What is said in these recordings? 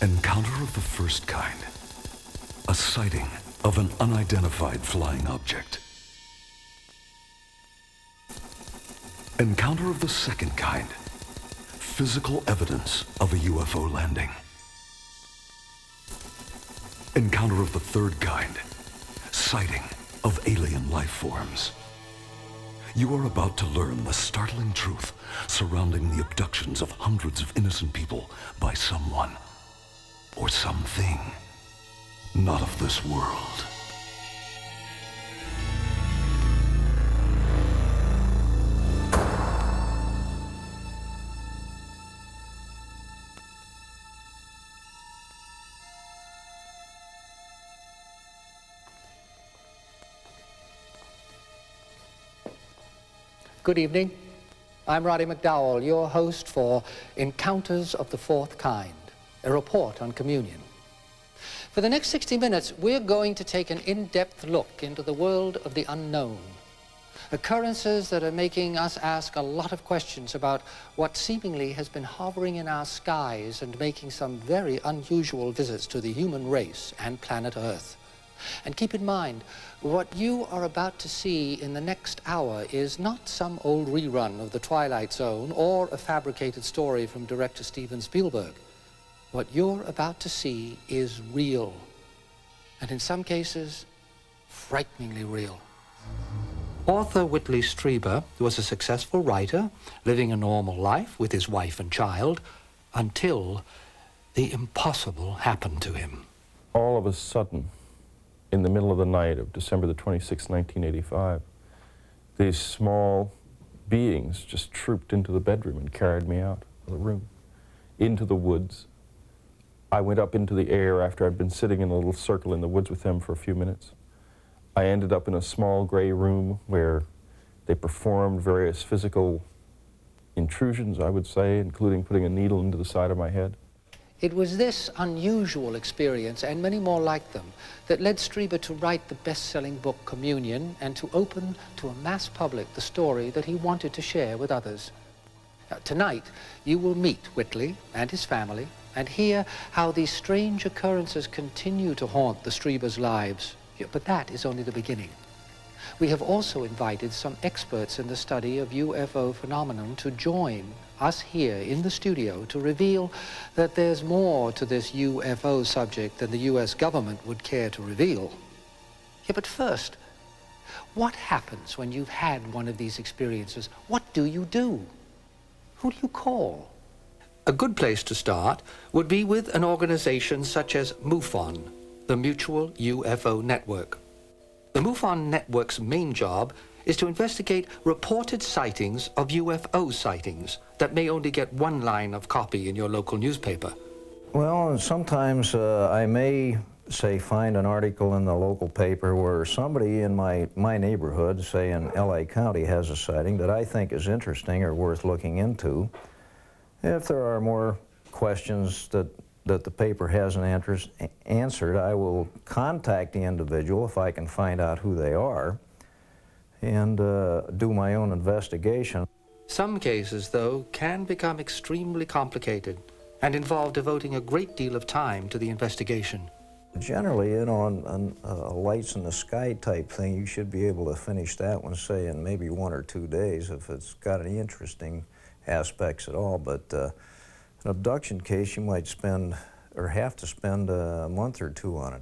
Encounter of the first kind. A sighting of an unidentified flying object. Encounter of the second kind. Physical evidence of a UFO landing. Encounter of the third kind. Sighting of alien life forms. You are about to learn the startling truth surrounding the abductions of hundreds of innocent people by someone or something not of this world. Good evening. I'm Roddy McDowell, your host for Encounters of the Fourth Kind, a report on communion. For the next 60 minutes, we're going to take an in-depth look into the world of the unknown. Occurrences that are making us ask a lot of questions about what seemingly has been hovering in our skies and making some very unusual visits to the human race and planet Earth. And keep in mind, what you are about to see in the next hour is not some old rerun of The Twilight Zone or a fabricated story from director Steven Spielberg. What you're about to see is real, and in some cases, frighteningly real. Author Whitley Strieber was a successful writer, living a normal life with his wife and child, until the impossible happened to him. All of a sudden, in the middle of the night of December the 26th, 1985, these small beings just trooped into the bedroom and carried me out of the room, into the woods. I went up into the air after I'd been sitting in a little circle in the woods with them for a few minutes. I ended up in a small gray room where they performed various physical intrusions, I would say, including putting a needle into the side of my head. It was this unusual experience, and many more like them, that led Strieber to write the best-selling book Communion and to open to a mass public the story that he wanted to share with others. Now, tonight, you will meet Whitley and his family and hear how these strange occurrences continue to haunt the Striebers' lives. Yeah, but that is only the beginning. We have also invited some experts in the study of UFO phenomenon to join us here in the studio to reveal that there's more to this UFO subject than the US government would care to reveal. Yeah, but first, what happens when you've had one of these experiences? What do you do? Who do you call? A good place to start would be with an organization such as MUFON, the Mutual UFO Network. The MUFON network's main job is to investigate reported sightings of UFO sightings that may only get one line of copy in your local newspaper. Well, sometimes I may, say, find an article in the local paper where somebody in my neighborhood, say in LA County, has a sighting that I think is interesting or worth looking into. If there are more questions that the paper hasn't answered, I will contact the individual if I can find out who they are and do my own investigation. Some cases, though, can become extremely complicated and involve devoting a great deal of time to the investigation. Generally, you know, on a lights in the sky type thing, you should be able to finish that one, say, in maybe 1 or 2 days if it's got any interesting aspects at all. But an abduction case, you might spend or have to spend a month or 2 on it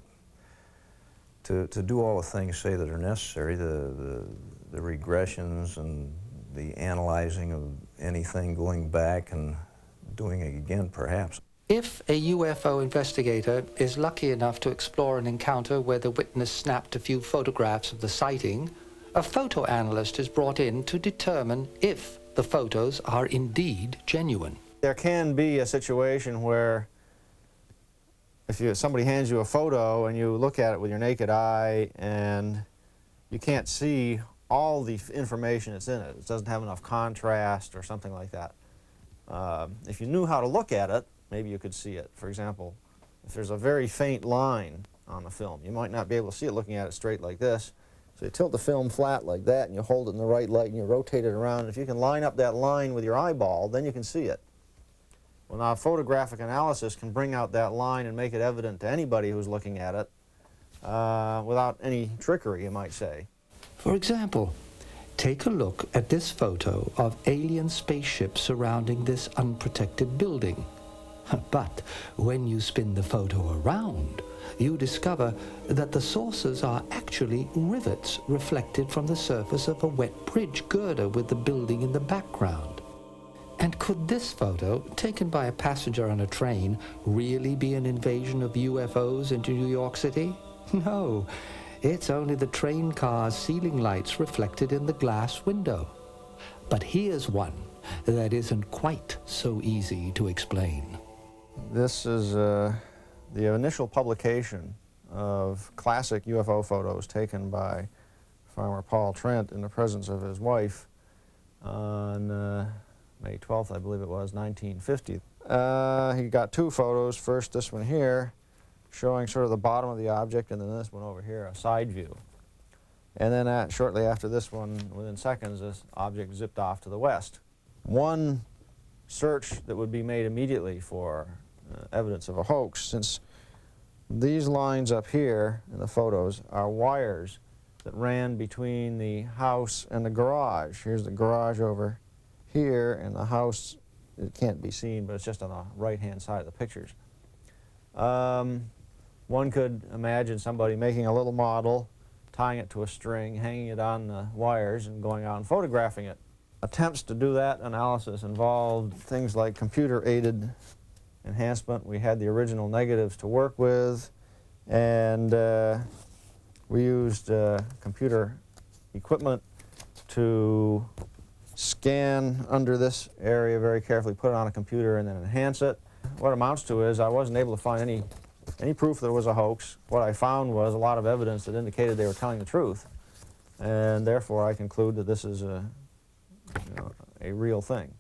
to do all the things, say, that are necessary, the regressions and the analyzing of anything, going back and doing it again, perhaps. If a UFO investigator is lucky enough to explore an encounter where the witness snapped a few photographs of the sighting, a photo analyst is brought in to determine if the photos are indeed genuine. There can be a situation where if somebody hands you a photo and you look at it with your naked eye and you can't see all the information that's in it, it doesn't have enough contrast or something like that. If you knew how to look at it, maybe you could see it. For example, if there's a very faint line on the film, you might not be able to see it looking at it straight like this. So you tilt the film flat like that and you hold it in the right light and you rotate it around. And if you can line up that line with your eyeball, then you can see it. Well, now photographic analysis can bring out that line and make it evident to anybody who's looking at it without any trickery, you might say. For example, take a look at this photo of alien spaceships surrounding this unprotected building. But when you spin the photo around, you discover that the sources are actually rivets reflected from the surface of a wet bridge girder with the building in the background. And could this photo, taken by a passenger on a train, really be an invasion of UFOs into New York City? No, it's only the train car's ceiling lights reflected in the glass window. But here's one that isn't quite so easy to explain. This is the initial publication of classic UFO photos taken by Farmer Paul Trent in the presence of his wife on May 12th, I believe it was, 1950. He got two photos. First, this one here, showing sort of the bottom of the object, and then this one over here, a side view. And then shortly after this one, within seconds, this object zipped off to the west. One search that would be made immediately for evidence of a hoax, since these lines up here in the photos are wires that ran between the house and the garage. Here's the garage over here, and the house, it can't be seen, but it's just on the right-hand side of the pictures. One could imagine somebody making a little model, tying it to a string, hanging it on the wires, and going out and photographing it. Attempts to do that analysis involved things like computer-aided enhancement. We had the original negatives to work with, and we used computer equipment to scan under this area very carefully, put it on a computer, and then enhance it. What it amounts to is I wasn't able to find any proof that it was a hoax. What I found was a lot of evidence that indicated they were telling the truth, and therefore I conclude that this is a real thing.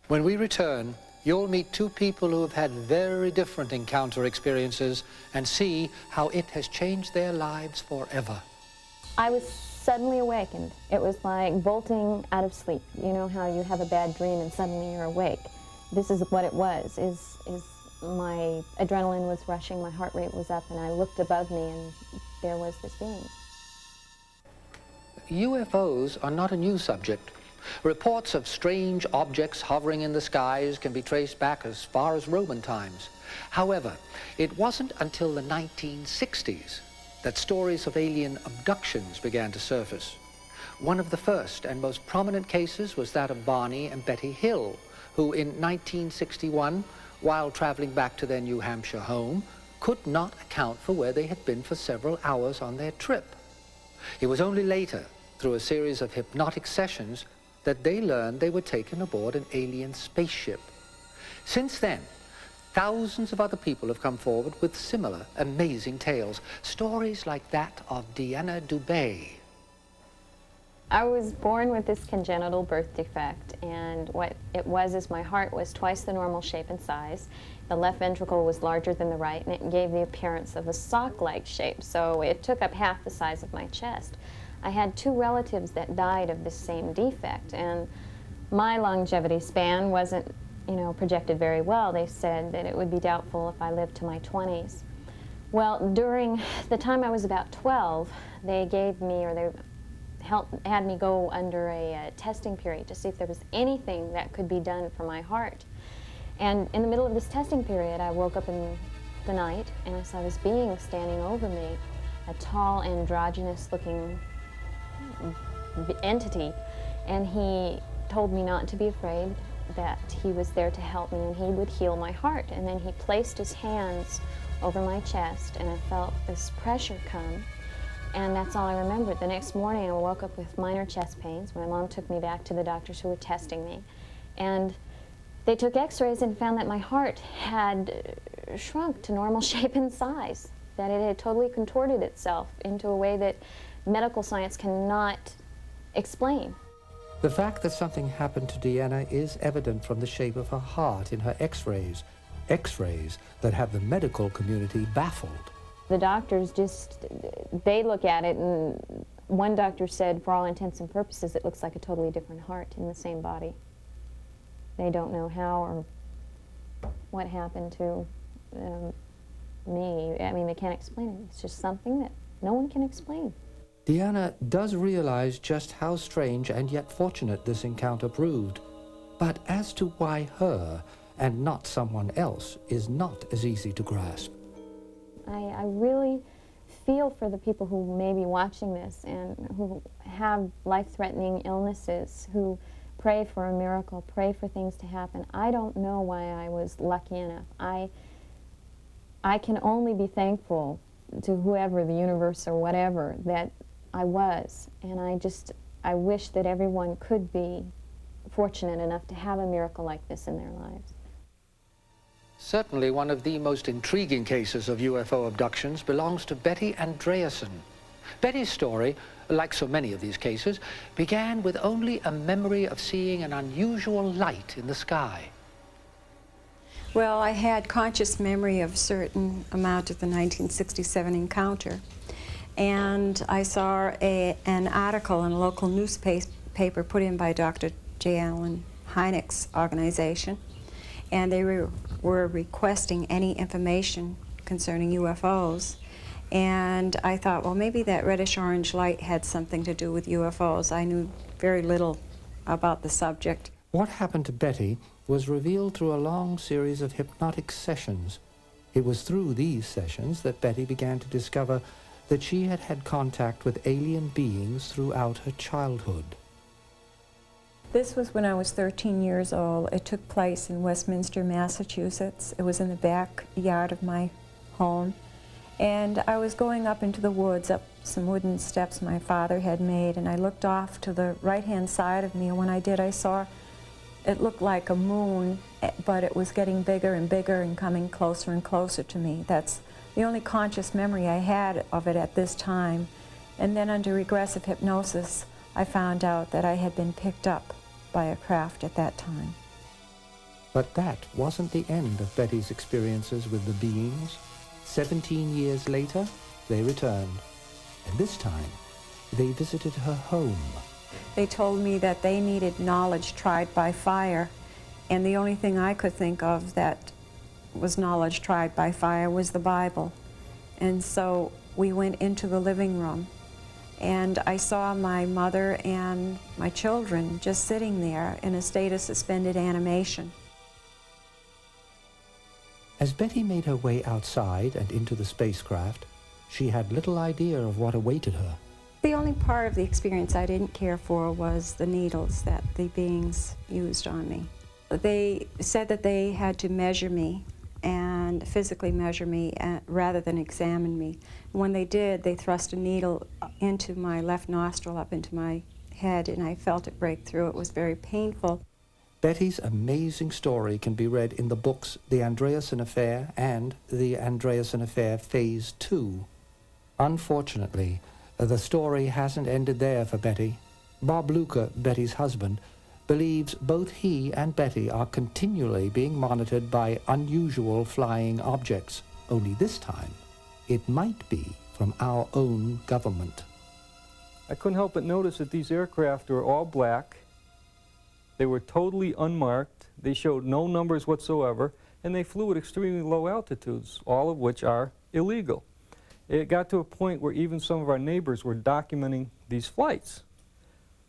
When we return, you'll meet two people who have had very different encounter experiences and see how it has changed their lives forever. I was suddenly awakened. It was like bolting out of sleep. You know how you have a bad dream and suddenly you're awake? This is what it was, is my adrenaline was rushing, my heart rate was up, and I looked above me and there was this being. UFOs are not a new subject. Reports of strange objects hovering in the skies can be traced back as far as Roman times. However, it wasn't until the 1960s that stories of alien abductions began to surface. One of the first and most prominent cases was that of Barney and Betty Hill, who in 1961, while traveling back to their New Hampshire home, could not account for where they had been for several hours on their trip. It was only later, through a series of hypnotic sessions, that they learned they were taken aboard an alien spaceship. Since then, thousands of other people have come forward with similar amazing tales, stories like that of Deanna Dubé. I was born with this congenital birth defect, and what it was is my heart was twice the normal shape and size. The left ventricle was larger than the right, and it gave the appearance of a sock-like shape, so it took up half the size of my chest. I had two relatives that died of this same defect, and my longevity span wasn't, projected very well. They said that it would be doubtful if I lived to my 20s. Well, during the time I was about 12, they gave me, or they had me go under a testing period to see if there was anything that could be done for my heart. And in the middle of this testing period, I woke up in the night and I saw this being standing over me, a tall, androgynous-looking entity, and he told me not to be afraid, that he was there to help me and he would heal my heart. And then he placed his hands over my chest and I felt this pressure come, and that's all I remembered. The next morning I woke up with minor chest pains. My mom took me back to the doctors who were testing me, and they took x-rays and found that my heart had shrunk to normal shape and size, that it had totally contorted itself into a way that medical science cannot explain. The fact that something happened to Deanna is evident from the shape of her heart in her x-rays, x-rays that have the medical community baffled. The doctors they look at it, and one doctor said, for all intents and purposes, it looks like a totally different heart in the same body. They don't know how or what happened to me. I mean, they can't explain it. It's just something that no one can explain. Deanna does realize just how strange and yet fortunate this encounter proved. But as to why her and not someone else is not as easy to grasp. I really feel for the people who may be watching this and who have life-threatening illnesses, who pray for a miracle, pray for things to happen. I don't know why I was lucky enough. I can only be thankful to whoever, the universe or whatever, that I was. And I wish that everyone could be fortunate enough to have a miracle like this in their lives. Certainly one of the most intriguing cases of UFO abductions belongs to Betty Andreasson. Betty's story, like so many of these cases, began with only a memory of seeing an unusual light in the sky. Well, I had conscious memory of a certain amount of the 1967 encounter. And I saw an article in a local newspaper put in by Dr. J. Allen Hynek's organization. And they were requesting any information concerning UFOs. And I thought, well, maybe that reddish-orange light had something to do with UFOs. I knew very little about the subject. What happened to Betty was revealed through a long series of hypnotic sessions. It was through these sessions that Betty began to discover that she had had contact with alien beings throughout her childhood. This was when I was 13 years old. It took place in Westminster, Massachusetts. It was in the backyard of my home. And I was going up into the woods, up some wooden steps my father had made, and I looked off to the right-hand side of me, and when I did, I saw it looked like a moon, but it was getting bigger and bigger and coming closer and closer to me. That's the only conscious memory I had of it at this time. And then under regressive hypnosis, I found out that I had been picked up by a craft at that time. But that wasn't the end of Betty's experiences with the beings. 17 years later, they returned. And this time, they visited her home. They told me that they needed knowledge tried by fire, and the only thing I could think of that was knowledge tried by fire was the Bible. And so we went into the living room, and I saw my mother and my children just sitting there in a state of suspended animation. As Betty made her way outside and into the spacecraft, she had little idea of what awaited her. The only part of the experience I didn't care for was the needles that the beings used on me. They said that they had to measure me and physically measure me rather than examine me. When they did, they thrust a needle into my left nostril up into my head, and I felt it break through. It was very painful. Betty's amazing story can be read in the books The Andreasson Affair and The Andreasson Affair Phase 2. Unfortunately, the story hasn't ended there for Betty. Bob Luker, Betty's husband, believes both he and Betty are continually being monitored by unusual flying objects. Only this time, it might be from our own government. I couldn't help but notice that these aircraft were all black. They were totally unmarked. They showed no numbers whatsoever, and they flew at extremely low altitudes, all of which are illegal. It got to a point where even some of our neighbors were documenting these flights.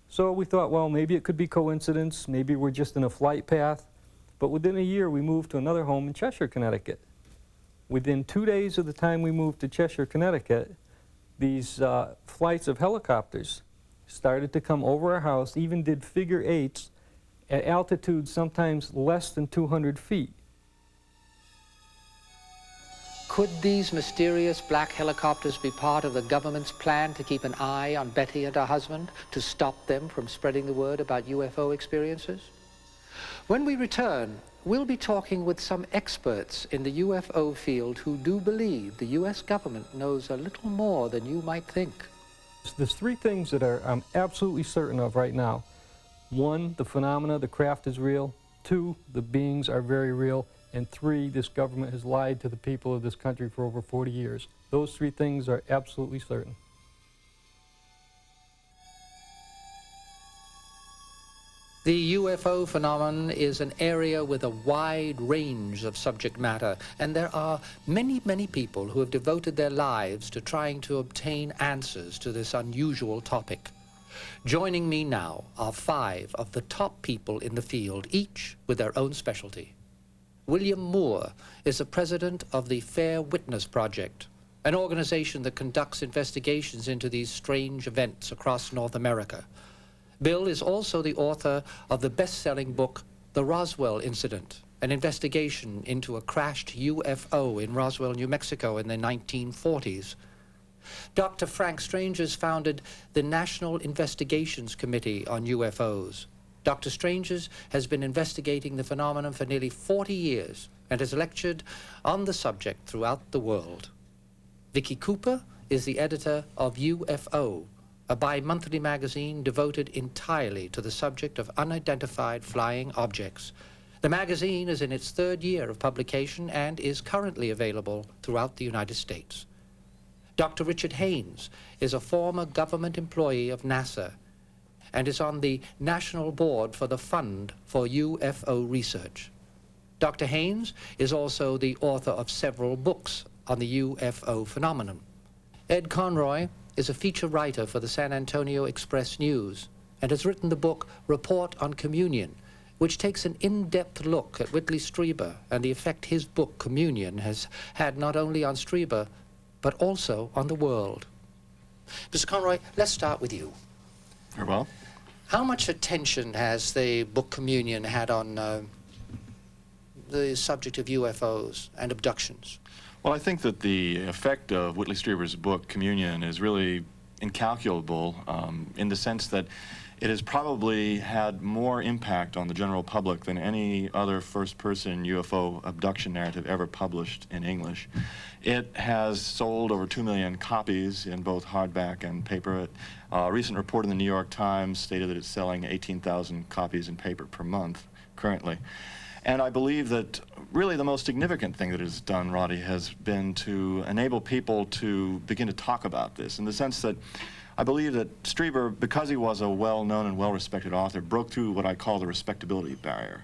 So we thought, well, maybe it could be coincidence, maybe we're just in a flight path. But within a year, we moved to another home in Cheshire, Connecticut. Within 2 days of the time we moved to Cheshire, Connecticut, these flights of helicopters started to come over our house, even did figure eights at altitudes sometimes less than 200 feet. Could these mysterious black helicopters be part of the government's plan to keep an eye on Betty and her husband, to stop them from spreading the word about UFO experiences? When we return, we'll be talking with some experts in the UFO field who do believe the US government knows a little more than you might think. There's three things that I'm absolutely certain of right now. One, the phenomena, the craft is real. Two, the beings are very real. And three, this government has lied to the people of this country for over 40 years. Those three things are absolutely certain. The UFO phenomenon is an area with a wide range of subject matter, and there are many, many people who have devoted their lives to trying to obtain answers to this unusual topic. Joining me now are 5 of the top people in the field, each with their own specialty. William Moore is the president of the Fair Witness Project, an organization that conducts investigations into these strange events across North America. Bill is also the author of the best-selling book, The Roswell Incident, an investigation into a crashed UFO in Roswell, New Mexico in the 1940s. Dr. Frank Strangers founded the National Investigations Committee on UFOs. Dr. Strangers has been investigating the phenomenon for nearly 40 years and has lectured on the subject throughout the world. Vicky Cooper is the editor of UFO, a bi-monthly magazine devoted entirely to the subject of unidentified flying objects. The magazine is in its 3rd year of publication and is currently available throughout the United States. Dr. Richard Haynes is a former government employee of NASA and is on the National Board for the Fund for UFO Research. Dr. Haynes is also the author of several books on the UFO phenomenon. Ed Conroy is a feature writer for the San Antonio Express-News and has written the book Report on Communion, which takes an in-depth look at Whitley Strieber and the effect his book Communion has had not only on Strieber, but also on the world. Mr. Conroy, let's start with you. Very well. How much attention has the book Communion had on the subject of UFOs and abductions? Well, I think that the effect of Whitley Strieber's book, Communion, is really incalculable in the sense that it has probably had more impact on the general public than any other first-person UFO abduction narrative ever published in English. It has sold over 2 million copies in both hardback and paper. A recent report in the New York Times stated that it's selling 18,000 copies in paper per month currently. And I believe that really the most significant thing that it has done, Roddy, has been to enable people to begin to talk about this, in the sense that I believe that Strieber, because he was a well-known and well-respected author, broke through what I call the respectability barrier.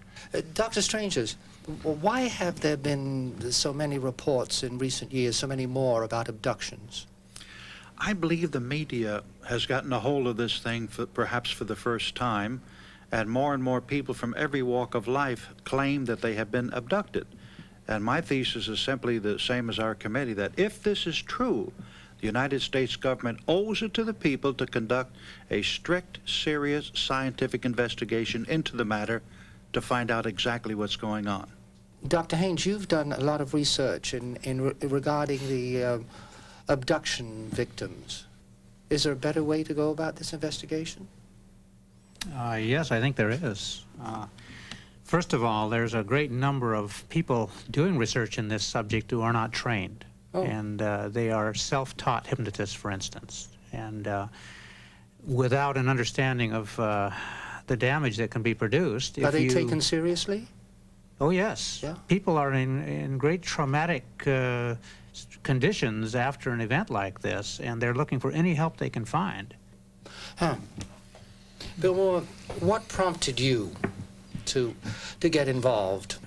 Dr. Strangers, why have there been so many reports in recent years, so many more about abductions? I believe the media has gotten a hold of this thing perhaps for the first time, and more people from every walk of life claim that they have been abducted. And my thesis is simply the same as our committee, that if this is true, the United States government owes it to the people to conduct a strict, serious, scientific investigation into the matter to find out exactly what's going on. Dr. Haynes, you've done a lot of research regarding the abduction victims. Is there a better way to go about this investigation? Yes, I think there is. First of all, there's a great number of people doing research in this subject who are not trained. Oh. And they are self-taught hypnotists, for instance. And without an understanding of the damage that can be produced. Are they taken seriously? Oh, yes. Yeah. People are in great traumatic conditions after an event like this, and they're looking for any help they can find. Huh. Bill Moore, what prompted you to get involved?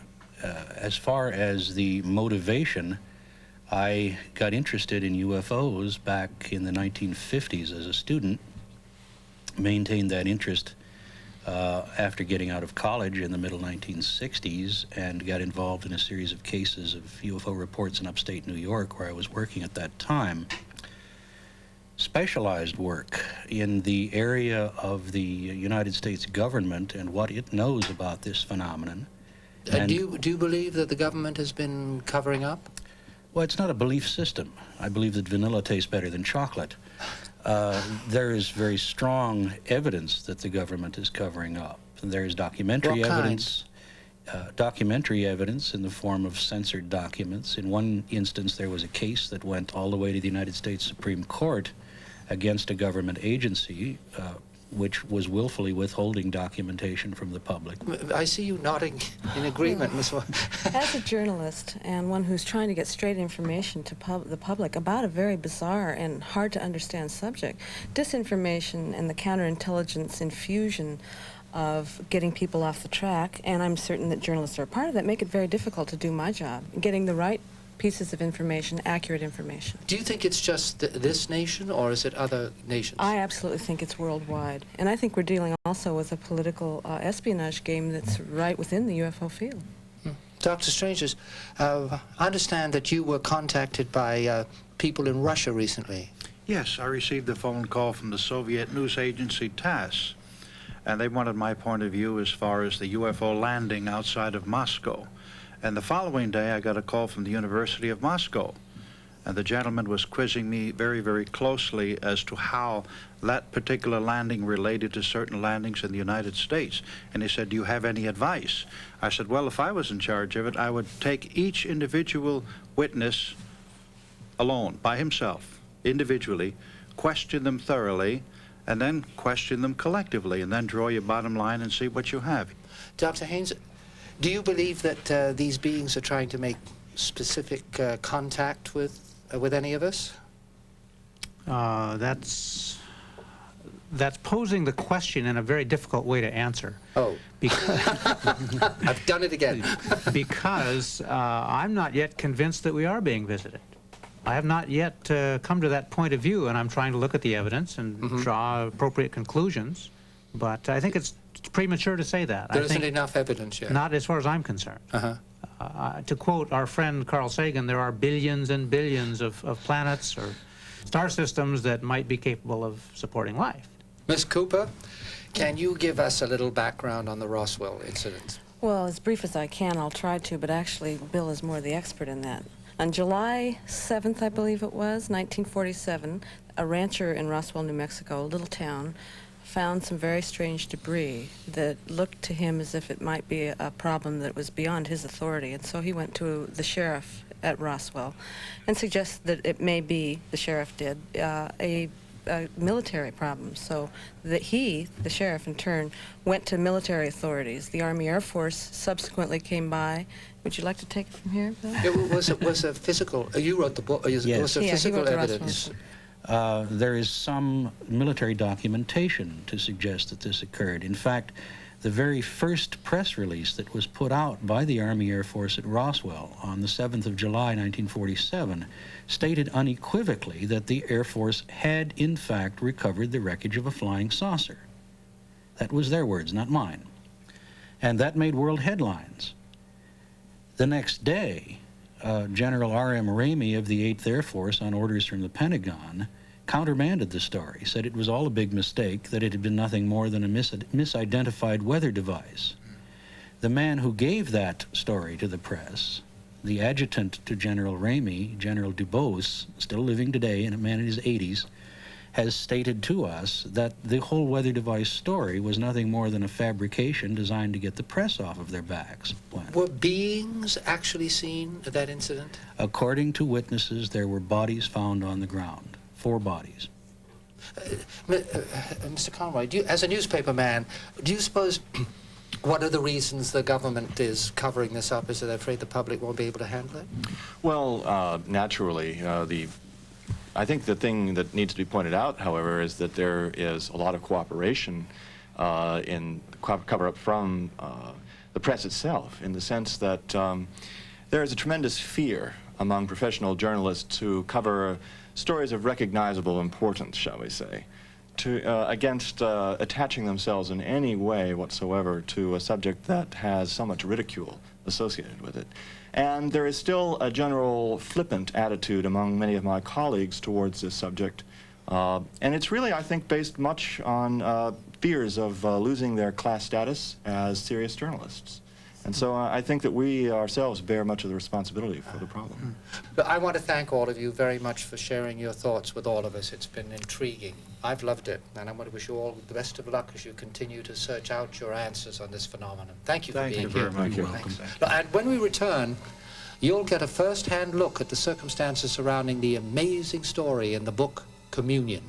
As far as the motivation, I got interested in UFOs back in the 1950s as a student, maintained that interest after getting out of college in the middle 1960s, and got involved in a series of cases of UFO reports in upstate New York where I was working at that time. Specialized work in the area of the United States government and what it knows about this phenomenon. Do you believe that the government has been covering up? Well, it's not a belief system. I believe that vanilla tastes better than chocolate. There is very strong evidence that the government is covering up. There is documentary evidence. Documentary evidence in the form of censored documents. In one instance, there was a case that went all the way to the United States Supreme Court against a government agency which was willfully withholding documentation from the public. I see you nodding in agreement, Ms. As a journalist and one who's trying to get straight information to the public about a very bizarre and hard to understand subject, disinformation and the counterintelligence infusion of getting people off the track, and I'm certain that journalists are a part of that, make it very difficult to do my job, getting the right pieces of information, accurate information. Do you think it's just this nation, or is it other nations? I absolutely think it's worldwide. And I think we're dealing also with a political espionage game that's right within the UFO field. Dr. Strangers, I understand that you were contacted by people in Russia recently. Yes, I received a phone call from the Soviet news agency TASS, and they wanted my point of view as far as the UFO landing outside of Moscow. And the following day, I got a call from the University of Moscow, and the gentleman was quizzing me very, very closely as to how that particular landing related to certain landings in the United States. And he said, "Do you have any advice?" I said, "Well, if I was in charge of it, I would take each individual witness alone, by himself, individually, question them thoroughly, and then question them collectively, and then draw your bottom line and see what you have." Dr. Haynes, do you believe that these beings are trying to make specific contact with any of us? That's posing the question in a very difficult way to answer. Oh. I've done it again. Because I'm not yet convinced that we are being visited. I have not yet come to that point of view, and I'm trying to look at the evidence and draw appropriate conclusions. But I think it's premature to say that. There isn't enough evidence yet. Not as far as I'm concerned. To quote our friend Carl Sagan, there are billions and billions of planets or star systems that might be capable of supporting life. Ms. Cooper, can you give us a little background on the Roswell incident? Well, as brief as I can, I'll try to, but actually Bill is more the expert in that. On July 7th, I believe it was, 1947, a rancher in Roswell, New Mexico, a little town, found some very strange debris that looked to him as if it might be a problem that was beyond his authority. And so he went to the sheriff at Roswell and suggested that it may be, the sheriff did, a military problem. So that he, the sheriff in turn, went to military authorities. The Army Air Force subsequently came by. Would you like to take it from here, Bill? It was a physical, you wrote the book, Yes. it was a physical evidence. There is some military documentation to suggest that this occurred. In fact, the very first press release that was put out by the Army Air Force at Roswell on the 7th of July, 1947, stated unequivocally that the Air Force had, in fact, recovered the wreckage of a flying saucer. That was their words, not mine. And that made world headlines. The next day, General R.M. Ramey of the 8th Air Force, on orders from the Pentagon, countermanded the story, said it was all a big mistake, that it had been nothing more than a misidentified weather device. The man who gave that story to the press, the adjutant to General Ramey, General Dubose, still living today and a man in his 80s, has stated to us that the whole weather device story was nothing more than a fabrication designed to get the press off of their backs. Were beings actually seen at that incident? According to witnesses, there were bodies found on the ground, 4 bodies. Mr. Conroy, as a newspaper man, do you suppose one of the reasons the government is covering this up is that they're afraid the public won't be able to handle it? Well, naturally, I think the thing that needs to be pointed out, however, is that there is a lot of cooperation in cover-up from the press itself, in the sense that there is a tremendous fear among professional journalists to cover stories of recognizable importance, shall we say, against attaching themselves in any way whatsoever to a subject that has so much ridicule associated with it. And there is still a general flippant attitude among many of my colleagues towards this subject. And it's really, I think, based much on fears of losing their class status as serious journalists. And so I think that we ourselves bear much of the responsibility for the problem. But I want to thank all of you very much for sharing your thoughts with all of us. It's been intriguing. I've loved it, and I want to wish you all the best of luck as you continue to search out your answers on this phenomenon. Thank you for being here. Thank you very much. You're Welcome. And when we return, you'll get a first-hand look at the circumstances surrounding the amazing story in the book Communion.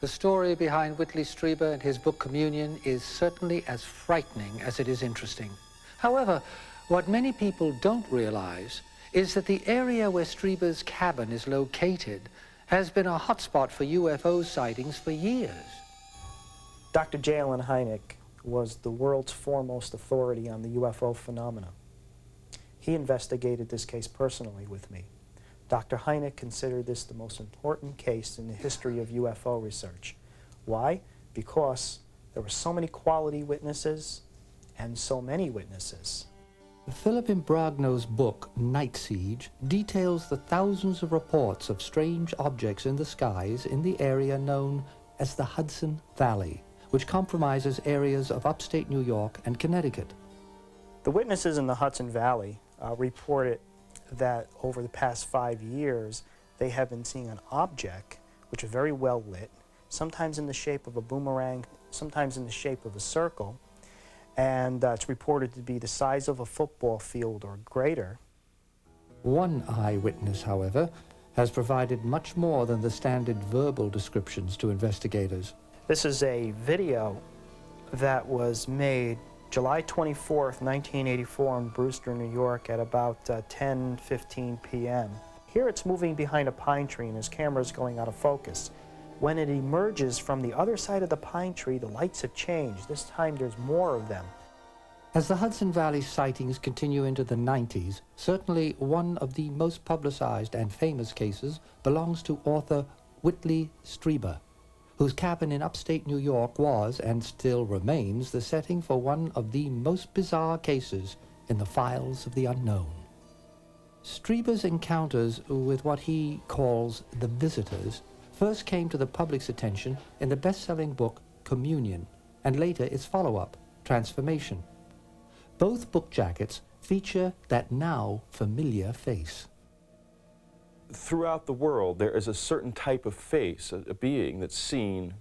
The story behind Whitley Strieber and his book Communion is certainly as frightening as it is interesting. However, what many people don't realize is that the area where Strieber's cabin is located has been a hotspot for UFO sightings for years. Dr. J. Allen Hynek was the world's foremost authority on the UFO phenomena. He investigated this case personally with me. Dr. Hynek considered this the most important case in the history of UFO research. Why? Because there were so many quality witnesses and so many witnesses. Philip Imbrogno's book, Night Siege, details the thousands of reports of strange objects in the skies in the area known as the Hudson Valley, which compromises areas of upstate New York and Connecticut. The witnesses in the Hudson Valley reported that over the past 5 years, they have been seeing an object which is very well lit, sometimes in the shape of a boomerang, sometimes in the shape of a circle, and it's reported to be the size of a football field or greater. One eyewitness, however, has provided much more than the standard verbal descriptions to investigators. This is a video that was made July 24th, 1984 in Brewster, New York at about 10:15 p.m. Here it's moving behind a pine tree and his camera is going out of focus. When it emerges from the other side of the pine tree, the lights have changed. This time there's more of them. As the Hudson Valley sightings continue into the 90s, certainly one of the most publicized and famous cases belongs to author Whitley Strieber, whose cabin in upstate New York was, and still remains, the setting for one of the most bizarre cases in the files of the unknown. Strieber's encounters with what he calls the visitors first came to the public's attention in the best-selling book Communion, and later its follow-up, Transformation. Both book jackets feature that now familiar face. Throughout the world, there is a certain type of face, a being that's seen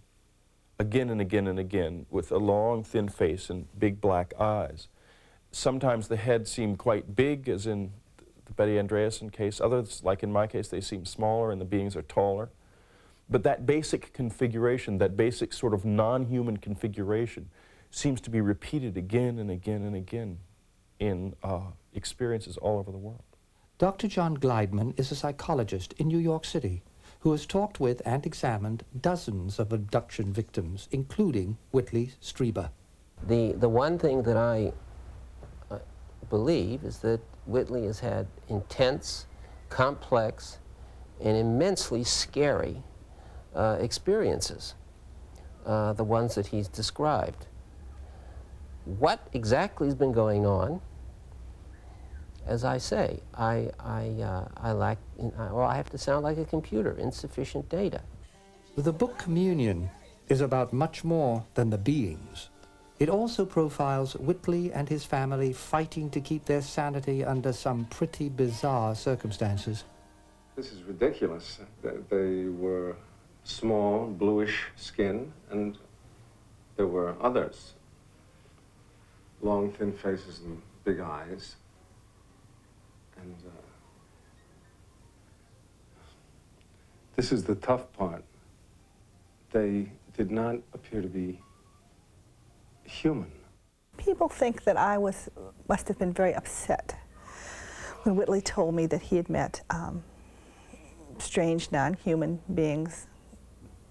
again and again and again with a long, thin face and big black eyes. Sometimes the head seemed quite big, as in the Betty Andreasson case. Others, like in my case, they seem smaller and the beings are taller. But that basic configuration, that basic sort of non-human configuration, seems to be repeated again and again and again in experiences all over the world. Dr. John Gliedman is a psychologist in New York City who has talked with and examined dozens of abduction victims, including Whitley Strieber. The one thing that I believe is that Whitley has had intense, complex, and immensely scary experiences, the ones that he's described. What exactly has been going on? As I say, I lack, well, I have to sound like a computer, insufficient data. The book Communion is about much more than the beings. It also profiles Whitley and his family fighting to keep their sanity under some pretty bizarre circumstances. This is ridiculous. They were small, bluish skin, and there were others. Long, thin faces and big eyes. And this is the tough part. They did not appear to be human. People think that I must have been very upset when Whitley told me that he had met strange, non-human beings,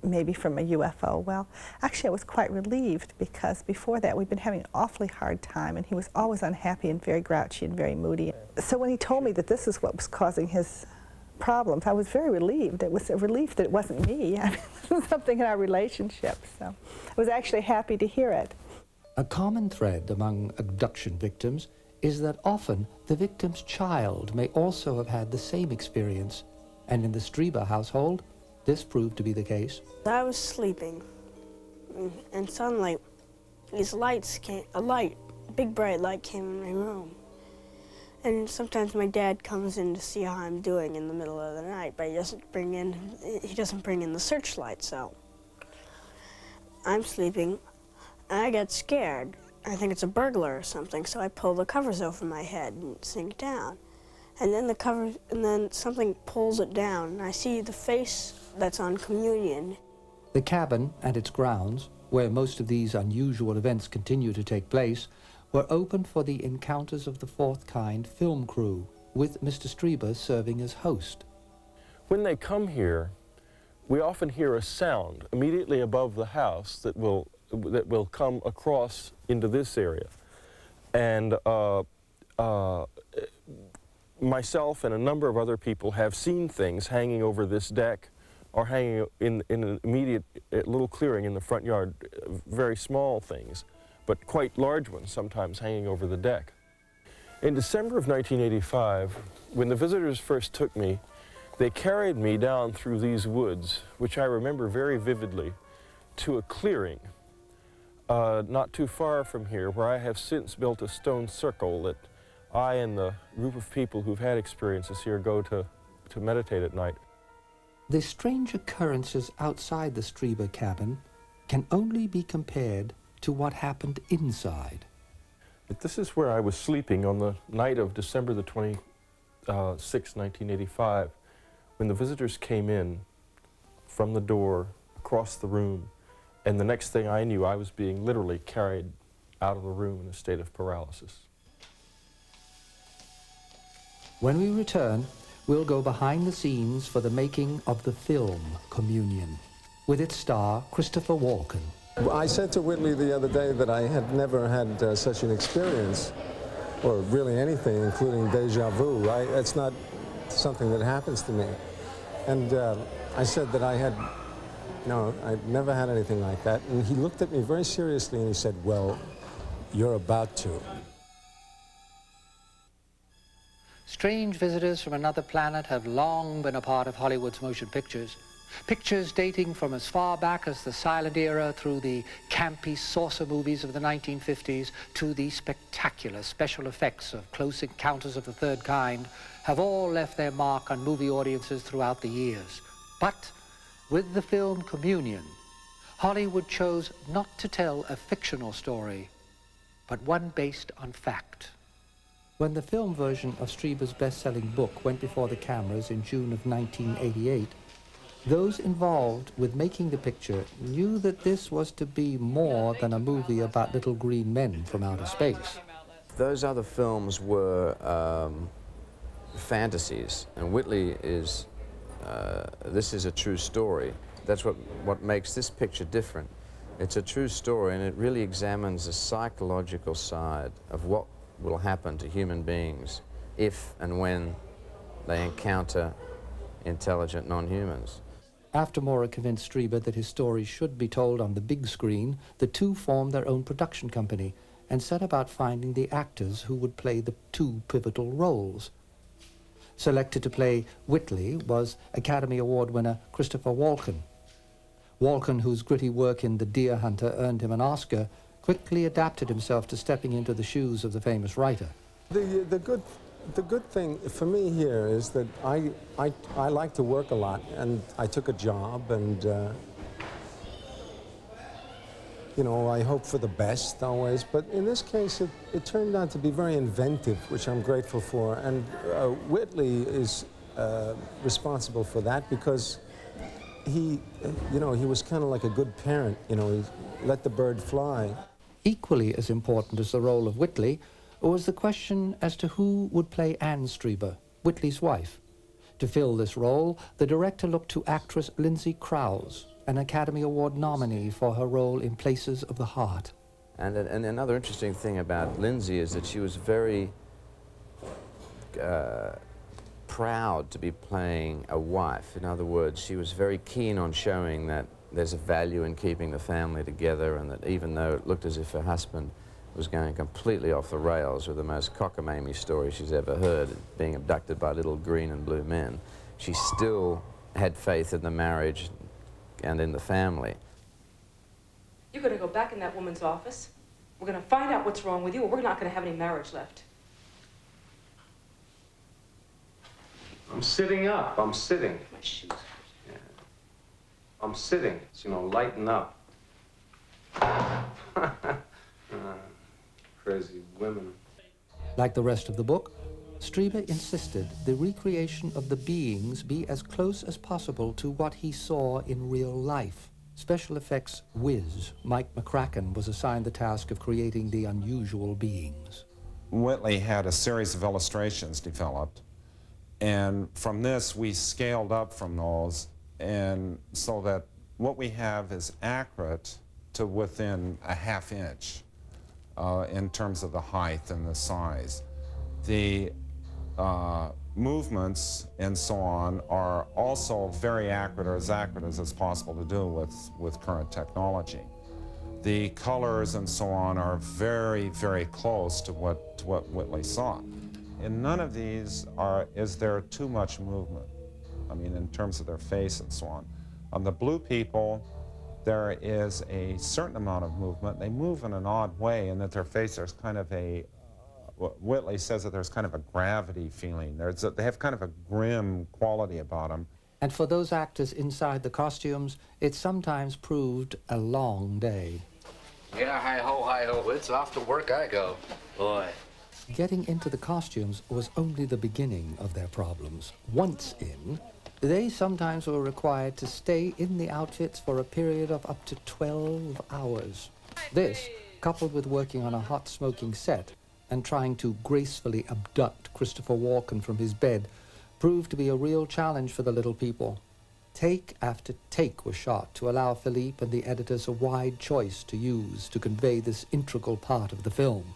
maybe from a UFO. Well, actually I was quite relieved because before that we'd been having an awfully hard time and he was always unhappy and very grouchy and very moody. So when he told me that this is what was causing his problems, I was very relieved. It was a relief that it wasn't me. I mean, this was something in our relationship, so I was actually happy to hear it. A common thread among abduction victims is that often the victim's child may also have had the same experience, and in the Strieber household, this proved to be the case. I was sleeping, and suddenly these lights came, a big bright light came in my room. And sometimes my dad comes in to see how I'm doing in the middle of the night, but he doesn't bring in the searchlight, so I'm sleeping, and I get scared. I think it's a burglar or something, so I pull the covers over my head and sink down. And then something pulls it down, and I see the face that's on Communion. The cabin and its grounds, where most of these unusual events continue to take place, were open for the Encounters of the Fourth Kind film crew, with Mr. Strieber serving as host. When they come here, we often hear a sound immediately above the house that will come across into this area. And myself and a number of other people have seen things hanging over this deck or hanging in an immediate little clearing in the front yard, very small things, but quite large ones sometimes hanging over the deck. In December of 1985, when the visitors first took me, they carried me down through these woods, which I remember very vividly, to a clearing not too far from here, where I have since built a stone circle that I and the group of people who've had experiences here go to meditate at night. The strange occurrences outside the Strieber cabin can only be compared to what happened inside. But this is where I was sleeping on the night of December the 26th, 1985, when the visitors came in from the door across the room, and the next thing I knew, I was being literally carried out of the room in a state of paralysis. When we return, we'll go behind the scenes for the making of the film Communion, with its star Christopher Walken. I said to Whitley the other day that I had never had such an experience, or really anything, including deja vu. It's not something that happens to me. And I said that I'd never had anything like that. And he looked at me very seriously and he said, well, you're about to. Strange visitors from another planet have long been a part of Hollywood's motion pictures. Pictures dating from as far back as the silent era through the campy saucer movies of the 1950s to the spectacular special effects of Close Encounters of the Third Kind have all left their mark on movie audiences throughout the years. But with the film Communion, Hollywood chose not to tell a fictional story, but one based on fact. When the film version of Strieber's best-selling book went before the cameras in June of 1988, those involved with making the picture knew that this was to be more than a movie about little green men from outer space. Those other films were fantasies, and Whitley is, this is a true story. That's what makes this picture different. It's a true story, and it really examines the psychological side of what will happen to human beings if and when they encounter intelligent non-humans. After Mora convinced Strieber that his story should be told on the big screen, the two formed their own production company and set about finding the actors who would play the two pivotal roles. Selected to play Whitley was Academy Award winner Christopher Walken. Walken, whose gritty work in The Deer Hunter earned him an Oscar, quickly adapted himself to stepping into the shoes of the famous writer. The good thing for me here is that I like to work a lot, and I took a job, and you know, I hope for the best always, but in this case it turned out to be very inventive, which I'm grateful for, and Whitley is responsible for that because he was kind of like a good parent, you know, he let the bird fly. Equally as important as the role of Whitley was the question as to who would play Anne Strieber, Whitley's wife. To fill this role, the director looked to actress Lindsay Krause, an Academy Award nominee for her role in Places of the Heart. And another interesting thing about Lindsay is that she was very proud to be playing a wife. In other words, she was very keen on showing that there's a value in keeping the family together, and that even though it looked as if her husband was going completely off the rails with the most cockamamie story she's ever heard, being abducted by little green and blue men, she still had faith in the marriage and in the family. You're going to go back in that woman's office. We're going to find out what's wrong with you, or we're not going to have any marriage left. I'm sitting up. I'm sitting. My shoes. Yeah. I'm sitting. It's, you know, lighten up. Crazy women. Like the rest of the book, Strieber insisted the recreation of the beings be as close as possible to what he saw in real life. Special effects whiz, Mike McCracken was assigned the task of creating the unusual beings. Whitley had a series of illustrations developed, and from this we scaled up from those and so that what we have is accurate to within a ½ inch in terms of the height and the size. The movements and so on are also very accurate, or as accurate as it's possible to do with current technology. The colors and so on are very, very close to what Whitley saw. In none of these is there too much movement, I mean, in terms of their face and so on. On the blue people, there is a certain amount of movement. They move in an odd way, and that their face, there's kind of a, Whitley says that there's kind of a gravity feeling. They have kind of a grim quality about them. And for those actors inside the costumes, it sometimes proved a long day. Yeah, hi-ho, it's off to work I go. Boy. Getting into the costumes was only the beginning of their problems. Once in, they sometimes were required to stay in the outfits for a period of up to 12 hours. This, coupled with working on a hot smoking set and trying to gracefully abduct Christopher Walken from his bed, proved to be a real challenge for the little people. Take after take was shot to allow Philippe and the editors a wide choice to use to convey this integral part of the film.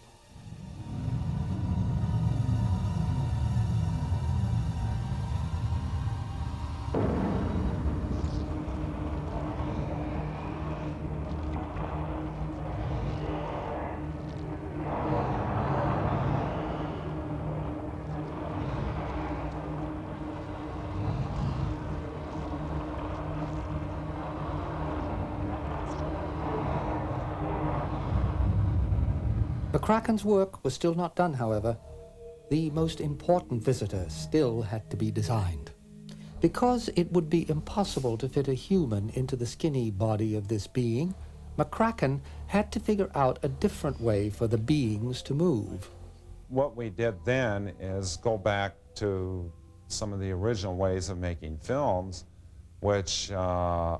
McCracken's work was still not done, however. The most important visitor still had to be designed. Because it would be impossible to fit a human into the skinny body of this being, McCracken had to figure out a different way for the beings to move. What we did then is go back to some of the original ways of making films, which are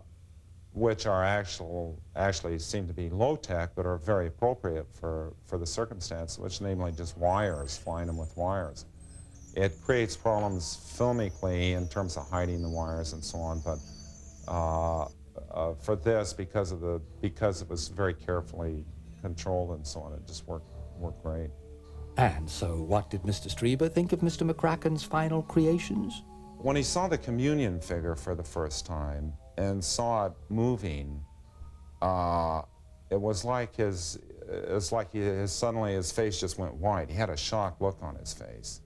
actually seem to be low-tech, but are very appropriate for the circumstance, which namely just wires, flying them with wires. It creates problems filmically in terms of hiding the wires and so on, but for this, because it was very carefully controlled and so on, it just worked great. And so what did Mr. Strieber think of Mr. McCracken's final creations? When he saw the communion figure for the first time and saw it moving, it was like suddenly his face just went white. He had a shocked look on his face.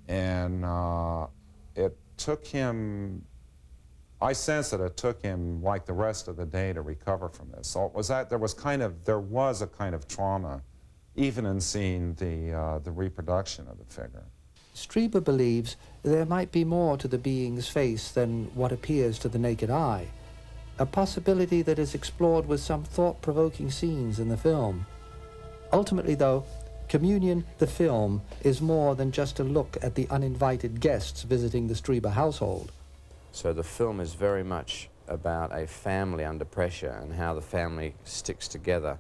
And it took him, I sense that it took him like the rest of the day to recover from this. So it was that there was a kind of trauma, even in seeing the reproduction of the figure. Strieber believes there might be more to the being's face than what appears to the naked eye, a possibility that is explored with some thought-provoking scenes in the film. Ultimately, though, Communion, the film, is more than just a look at the uninvited guests visiting the Strieber household. So the film is very much about a family under pressure and how the family sticks together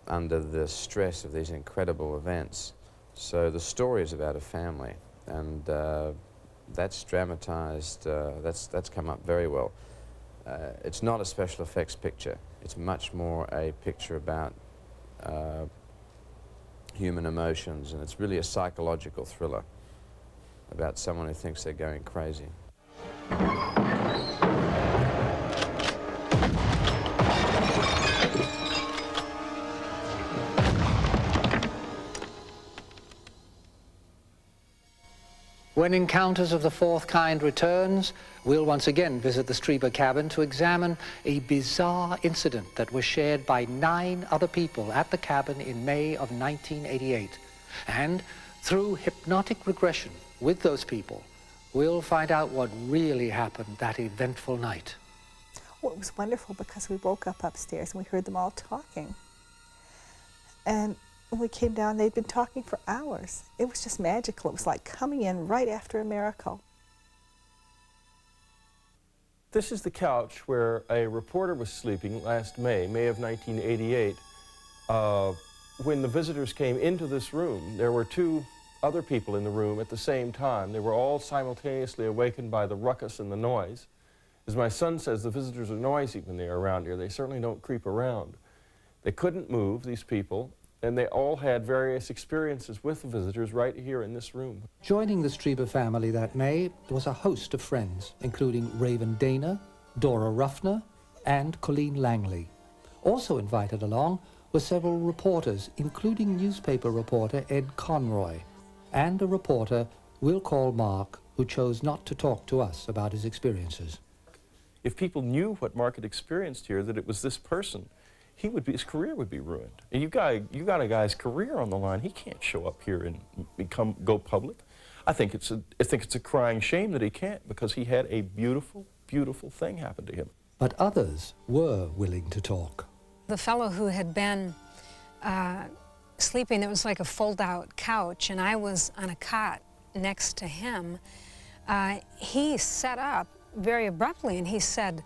under the stress of these incredible events. So the story is about a family, and that's dramatized, that's come up very well. It's not a special effects picture. It's much more a picture about human emotions, and it's really a psychological thriller about someone who thinks they're going crazy. When Encounters of the Fourth Kind returns, we'll once again visit the Strieber cabin to examine a bizarre incident that was shared by 9 other people at the cabin in May of 1988. And through hypnotic regression with those people, we'll find out what really happened that eventful night. Well, it was wonderful because we woke up upstairs and we heard them all talking. And when we came down, they'd been talking for hours. It was just magical. It was like coming in right after a miracle. This is the couch where a reporter was sleeping last May of 1988. When the visitors came into this room, there were 2 other people in the room at the same time. They were all simultaneously awakened by the ruckus and the noise. As my son says, the visitors are noisy when they're around here. They certainly don't creep around. They couldn't move, these people, and they all had various experiences with the visitors right here in this room. Joining the Strieber family that May was a host of friends, including Raven Dana, Dora Ruffner, and Colleen Langley. Also invited along were several reporters, including newspaper reporter Ed Conroy, and a reporter, we'll call Mark, who chose not to talk to us about his experiences. If people knew what Mark had experienced here, that it was this person, his career would be ruined. And you got a guy's career on the line. He can't show up here and go public. I think it's a crying shame that he can't, because he had a beautiful, beautiful thing happen to him. But others were willing to talk. The fellow who had been sleeping, it was like a fold-out couch, and I was on a cot next to him. He sat up very abruptly, and he said,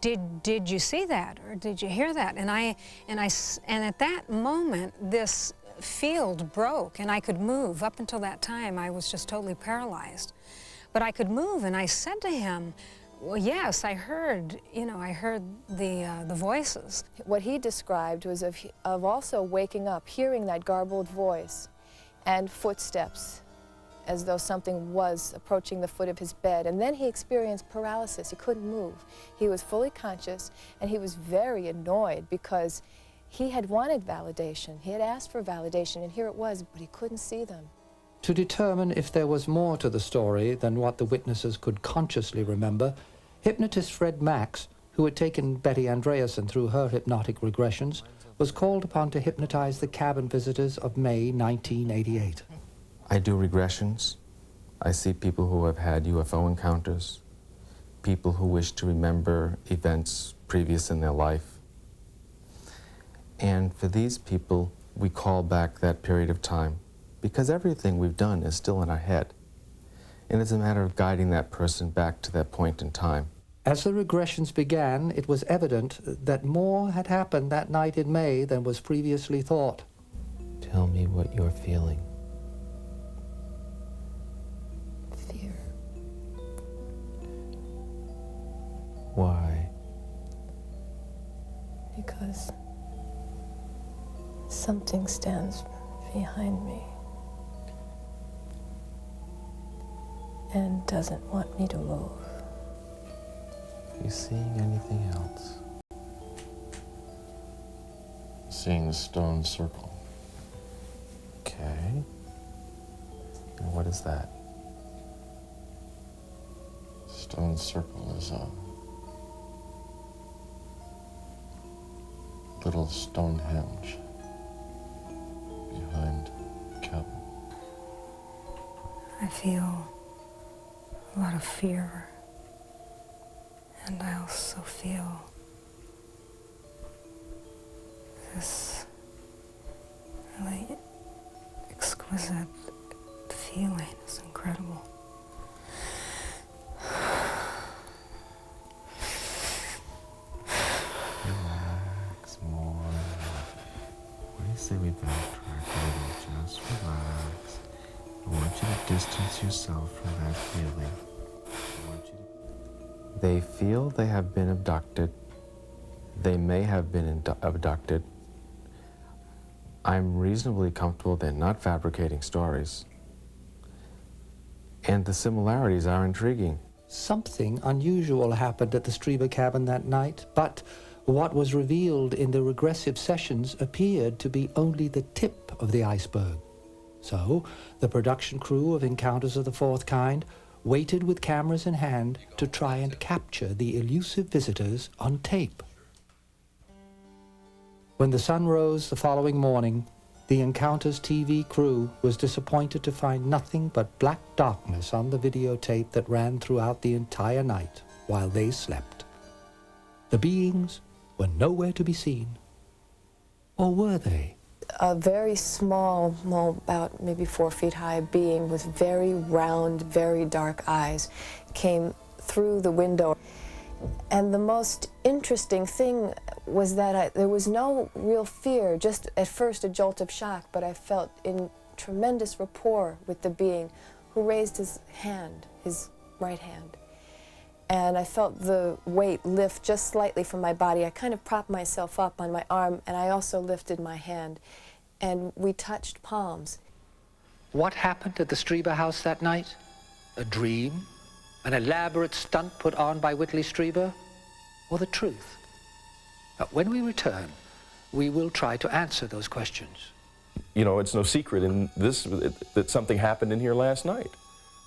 Did you see that, or did you hear that? And at that moment, this field broke, and I could move. Up until that time, I was just totally paralyzed. But I could move, and I said to him, well, yes, I heard, I heard the voices. What he described was of also waking up, hearing that garbled voice and footsteps, as though something was approaching the foot of his bed. And then he experienced paralysis. He couldn't move. He was fully conscious, and he was very annoyed because he had wanted validation. He had asked for validation, and here it was, but he couldn't see them. To determine if there was more to the story than what the witnesses could consciously remember, hypnotist Fred Max, who had taken Betty Andreasen through her hypnotic regressions, was called upon to hypnotize the cabin visitors of May 1988. I do regressions. I see people who have had UFO encounters, people who wish to remember events previous in their life. And for these people, we call back that period of time, because everything we've done is still in our head. And it's a matter of guiding that person back to that point in time. As the regressions began, it was evident that more had happened that night in May than was previously thought. Tell me what you're feeling. Fear. Why? Because something stands behind me and doesn't want me to move. Are you seeing anything else? Seeing the stone circle. Okay. And what is that? Stone circle is a little Stonehenge behind the cabin. I feel a lot of fear, and I also feel this really exquisite feeling. It's incredible. Relax more. What do you say we backtrack a little? Just relax. I want you to distance yourself from that feeling. They feel they have been abducted. They may have been abducted. I'm reasonably comfortable they're not fabricating stories. And the similarities are intriguing. Something unusual happened at the Strieber cabin that night, but what was revealed in the regressive sessions appeared to be only the tip of the iceberg. So, the production crew of Encounters of the Fourth Kind waited with cameras in hand to try and capture the elusive visitors on tape. When the sun rose the following morning, the Encounters TV crew was disappointed to find nothing but black darkness on the videotape that ran throughout the entire night while they slept. The beings were nowhere to be seen. Or were they? A very small, about maybe 4 feet high being with very round, very dark eyes came through the window. And the most interesting thing was that there was no real fear, just at first a jolt of shock, but I felt in tremendous rapport with the being who raised his hand, his right hand. and I felt the weight lift just slightly from my body. I kind of propped myself up on my arm, and I also lifted my hand, and we touched palms. What happened at the Strieber house that night? A dream? An elaborate stunt put on by Whitley Strieber? Or the truth? When we return, we will try to answer those questions. You know, it's no secret in this that something happened in here last night,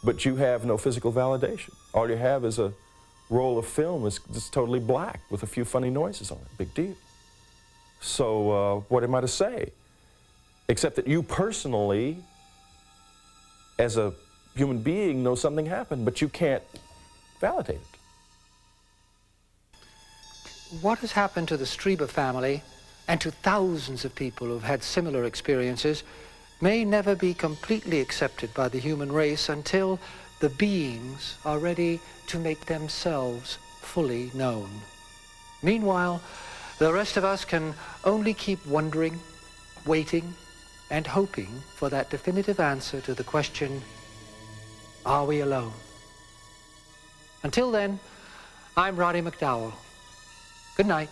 but you have no physical validation. All you have is a roll of film that's just totally black with a few funny noises on it. Big deal. So what am I to say? Except that you personally, as a human being, know something happened, but you can't validate it. What has happened to the Strieber family and to thousands of people who've had similar experiences may never be completely accepted by the human race until the beings are ready to make themselves fully known. Meanwhile, the rest of us can only keep wondering, waiting, and hoping for that definitive answer to the question, are we alone? Until then, I'm Roddy McDowell. Good night.